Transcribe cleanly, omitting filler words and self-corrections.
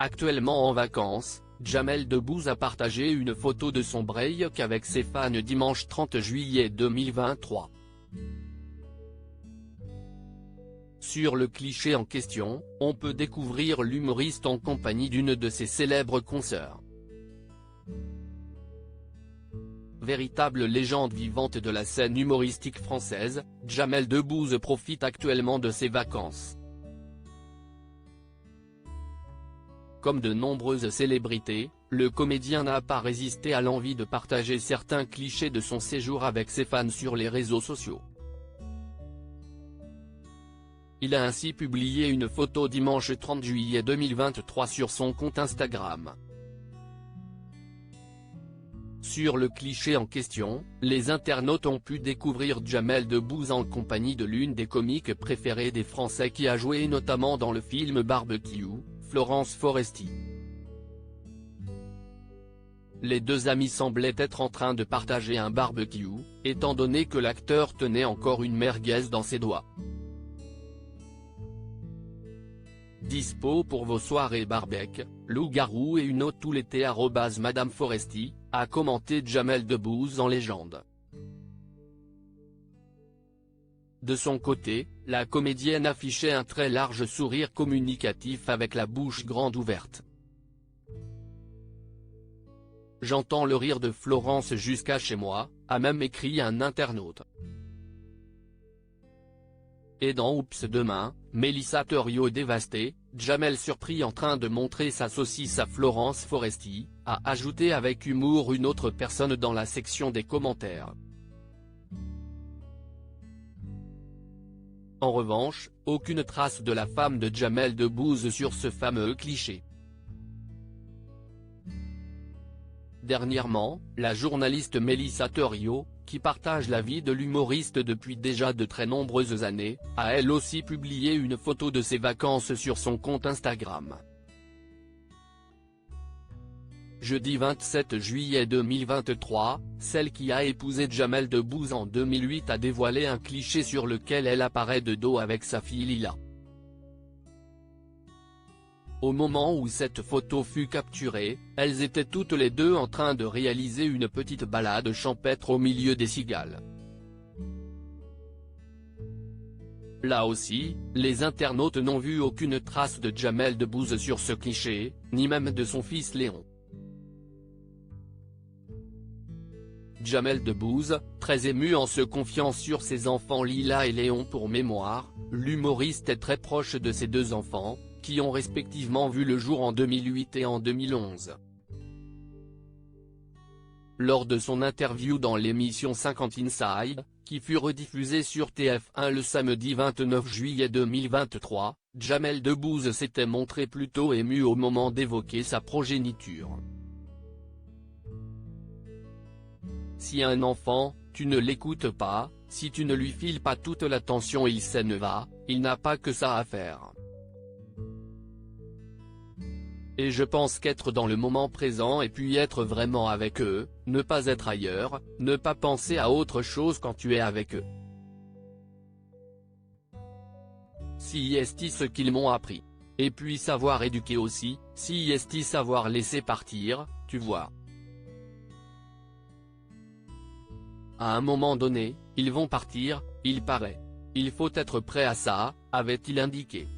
Actuellement en vacances, Jamel Debbouze a partagé une photo de son break avec ses fans dimanche 30 juillet 2023. Sur le cliché en question, on peut découvrir l'humoriste en compagnie d'une de ses célèbres consoeurs. Véritable légende vivante de la scène humoristique française, Jamel Debbouze profite actuellement de ses vacances. Comme de nombreuses célébrités, le comédien n'a pas résisté à l'envie de partager certains clichés de son séjour avec ses fans sur les réseaux sociaux. Il a ainsi publié une photo dimanche 30 juillet 2023 sur son compte Instagram. Sur le cliché en question, les internautes ont pu découvrir Jamel Debbouze en compagnie de l'une des comiques préférées des Français qui a joué notamment dans le film Barbecue, Florence Foresti. Les deux amis semblaient être en train de partager un barbecue, étant donné que l'acteur tenait encore une merguez dans ses doigts. Dispo pour vos soirées barbecue, loup-garou et une autre tout l'été @Madame Foresti, a commenté Jamel Debbouze en légende. De son côté, la comédienne affichait un très large sourire communicatif avec la bouche grande ouverte. J'entends le rire de Florence jusqu'à chez moi, a même écrit un internaute. Et dans Oups demain, Mélissa Thériault dévastée, Jamel surpris en train de montrer sa saucisse à Florence Foresti, a ajouté avec humour une autre personne dans la section des commentaires. En revanche, aucune trace de la femme de Jamel Debbouze sur ce fameux cliché. Dernièrement, la journaliste Mélissa Thériault, qui partage la vie de l'humoriste depuis déjà de très nombreuses années, a elle aussi publié une photo de ses vacances sur son compte Instagram. Jeudi 27 juillet 2023, celle qui a épousé Jamel Debbouze en 2008 a dévoilé un cliché sur lequel elle apparaît de dos avec sa fille Lila. Au moment où cette photo fut capturée, elles étaient toutes les deux en train de réaliser une petite balade champêtre au milieu des cigales. Là aussi, les internautes n'ont vu aucune trace de Jamel Debbouze sur ce cliché, ni même de son fils Léon. Jamel Debbouze, très ému en se confiant sur ses enfants Lila et Léon. Pour mémoire, l'humoriste est très proche de ses deux enfants, qui ont respectivement vu le jour en 2008 et en 2011. Lors de son interview dans l'émission 50 Inside, qui fut rediffusée sur TF1 le samedi 29 juillet 2023, Jamel Debbouze s'était montré plutôt ému au moment d'évoquer sa progéniture. Si un enfant, tu ne l'écoutes pas, si tu ne lui files pas toute l'attention il s'en va, il n'a pas que ça à faire. Et je pense qu'être dans le moment présent et puis être vraiment avec eux, ne pas être ailleurs, ne pas penser à autre chose quand tu es avec eux. Si est ce qu'ils m'ont appris. Et puis savoir éduquer aussi, si est savoir laisser partir, tu vois. À un moment donné, ils vont partir, il paraît. Il faut être prêt à ça, avait-il indiqué.